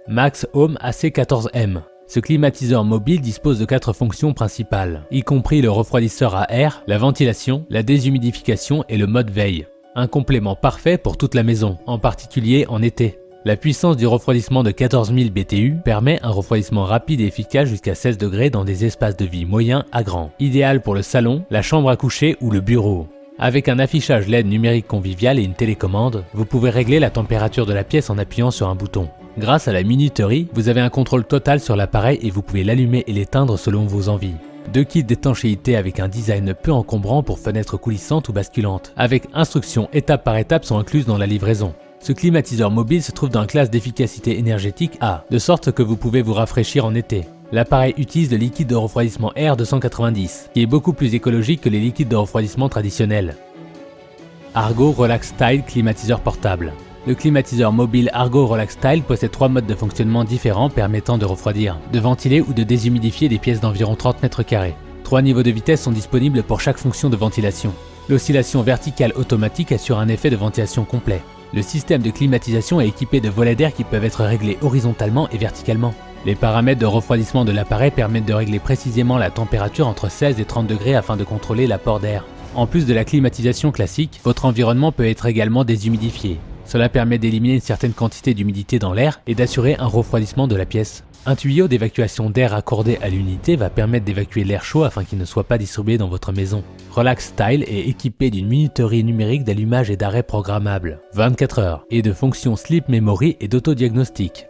Max Home AC14M. Ce climatiseur mobile dispose de 4 fonctions principales, y compris le refroidisseur à air, la ventilation, la déshumidification et le mode veille. Un complément parfait pour toute la maison, en particulier en été. La puissance du refroidissement de 14 000 BTU permet un refroidissement rapide et efficace jusqu'à 16 degrés dans des espaces de vie moyens à grands, idéal pour le salon, la chambre à coucher ou le bureau. Avec un affichage LED numérique convivial et une télécommande, vous pouvez régler la température de la pièce en appuyant sur un bouton. Grâce à la minuterie, vous avez un contrôle total sur l'appareil et vous pouvez l'allumer et l'éteindre selon vos envies. 2 kits d'étanchéité avec un design peu encombrant pour fenêtres coulissantes ou basculantes, avec instructions étape par étape sont incluses dans la livraison. Ce climatiseur mobile se trouve dans la classe d'efficacité énergétique A, de sorte que vous pouvez vous rafraîchir en été. L'appareil utilise le liquide de refroidissement R290, qui est beaucoup plus écologique que les liquides de refroidissement traditionnels. Argo Relax Style climatiseur portable. Le climatiseur mobile Argo Relax Style possède 3 modes de fonctionnement différents permettant de refroidir, de ventiler ou de déshumidifier des pièces d'environ 30 m². 3 niveaux de vitesse sont disponibles pour chaque fonction de ventilation. L'oscillation verticale automatique assure un effet de ventilation complet. Le système de climatisation est équipé de volets d'air qui peuvent être réglés horizontalement et verticalement. Les paramètres de refroidissement de l'appareil permettent de régler précisément la température entre 16 et 30 degrés afin de contrôler l'apport d'air. En plus de la climatisation classique, votre environnement peut être également déshumidifié. Cela permet d'éliminer une certaine quantité d'humidité dans l'air et d'assurer un refroidissement de la pièce. Un tuyau d'évacuation d'air accordé à l'unité va permettre d'évacuer l'air chaud afin qu'il ne soit pas distribué dans votre maison. Relax Style est équipé d'une minuterie numérique d'allumage et d'arrêt programmable, 24 heures, et de fonctions Sleep Memory et d'autodiagnostic.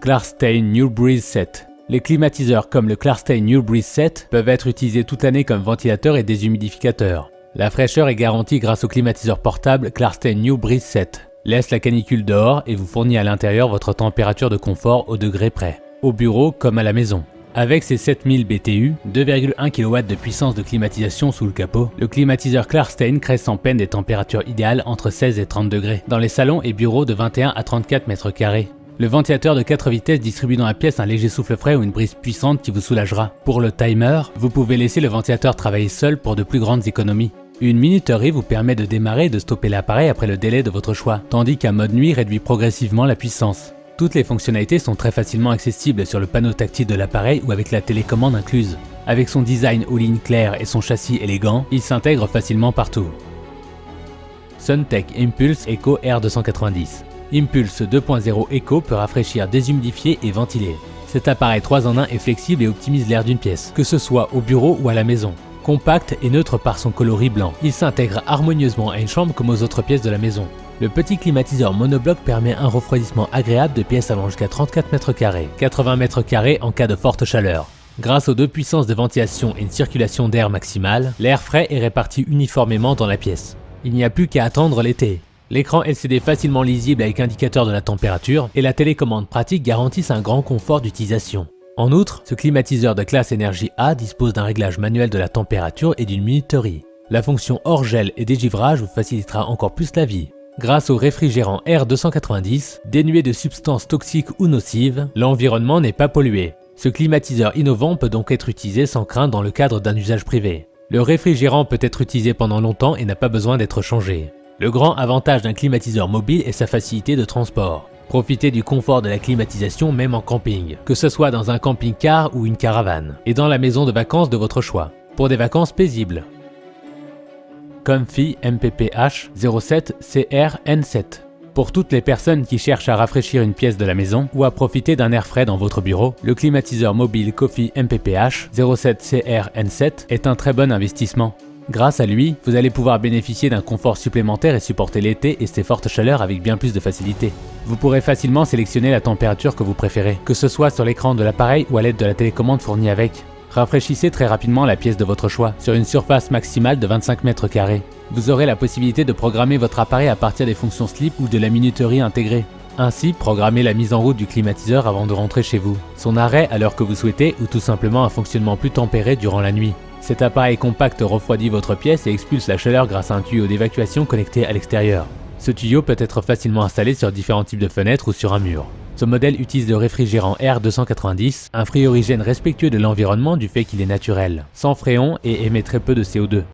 Klarstein New Breeze Set. Les climatiseurs comme le Klarstein New Breeze Set peuvent être utilisés toute l'année comme ventilateur et déshumidificateur. La fraîcheur est garantie grâce au climatiseur portable Klarstein New Breeze Set. Laisse la canicule dehors et vous fournit à l'intérieur votre température de confort au degré près, au bureau comme à la maison. Avec ses 7000 BTU, 2,1 kW de puissance de climatisation sous le capot, le climatiseur Klarstein crée sans peine des températures idéales entre 16 et 30 degrés dans les salons et bureaux de 21 à 34 m². Le ventilateur de 4 vitesses distribue dans la pièce un léger souffle frais ou une brise puissante qui vous soulagera. Pour le timer, vous pouvez laisser le ventilateur travailler seul pour de plus grandes économies. Une minuterie vous permet de démarrer et de stopper l'appareil après le délai de votre choix, tandis qu'un mode nuit réduit progressivement la puissance. Toutes les fonctionnalités sont très facilement accessibles sur le panneau tactile de l'appareil ou avec la télécommande incluse. Avec son design aux lignes claires et son châssis élégant, il s'intègre facilement partout. Suntech Impulse Eco R290. Impulse 2.0 Eco peut rafraîchir, déshumidifier et ventiler. Cet appareil 3 en 1 est flexible et optimise l'air d'une pièce, que ce soit au bureau ou à la maison. Compact et neutre par son coloris blanc, il s'intègre harmonieusement à une chambre comme aux autres pièces de la maison. Le petit climatiseur monobloc permet un refroidissement agréable de pièces allant jusqu'à 34 m², 80 m² en cas de forte chaleur. Grâce aux 2 puissances de ventilation et une circulation d'air maximale, l'air frais est réparti uniformément dans la pièce. Il n'y a plus qu'à attendre l'été. L'écran LCD facilement lisible avec indicateur de la température et la télécommande pratique garantissent un grand confort d'utilisation. En outre, ce climatiseur de classe énergie A dispose d'un réglage manuel de la température et d'une minuterie. La fonction hors gel et dégivrage vous facilitera encore plus la vie. Grâce au réfrigérant R290, dénué de substances toxiques ou nocives, l'environnement n'est pas pollué. Ce climatiseur innovant peut donc être utilisé sans crainte dans le cadre d'un usage privé. Le réfrigérant peut être utilisé pendant longtemps et n'a pas besoin d'être changé. Le grand avantage d'un climatiseur mobile est sa facilité de transport. Profitez du confort de la climatisation même en camping, que ce soit dans un camping-car ou une caravane, et dans la maison de vacances de votre choix, pour des vacances paisibles. Comfy MPPH 07 CRN7. Pour toutes les personnes qui cherchent à rafraîchir une pièce de la maison ou à profiter d'un air frais dans votre bureau, le climatiseur mobile Comfy MPPH 07 CRN7 est un très bon investissement. Grâce à lui, vous allez pouvoir bénéficier d'un confort supplémentaire et supporter l'été et ses fortes chaleurs avec bien plus de facilité. Vous pourrez facilement sélectionner la température que vous préférez, que ce soit sur l'écran de l'appareil ou à l'aide de la télécommande fournie avec. Rafraîchissez très rapidement la pièce de votre choix, sur une surface maximale de 25 m². Vous aurez la possibilité de programmer votre appareil à partir des fonctions Sleep ou de la minuterie intégrée. Ainsi, programmez la mise en route du climatiseur avant de rentrer chez vous, son arrêt à l'heure que vous souhaitez ou tout simplement un fonctionnement plus tempéré durant la nuit. Cet appareil compact refroidit votre pièce et expulse la chaleur grâce à un tuyau d'évacuation connecté à l'extérieur. Ce tuyau peut être facilement installé sur différents types de fenêtres ou sur un mur. Ce modèle utilise le réfrigérant R290, un frigorigène respectueux de l'environnement du fait qu'il est naturel, sans fréon et émet très peu de CO2.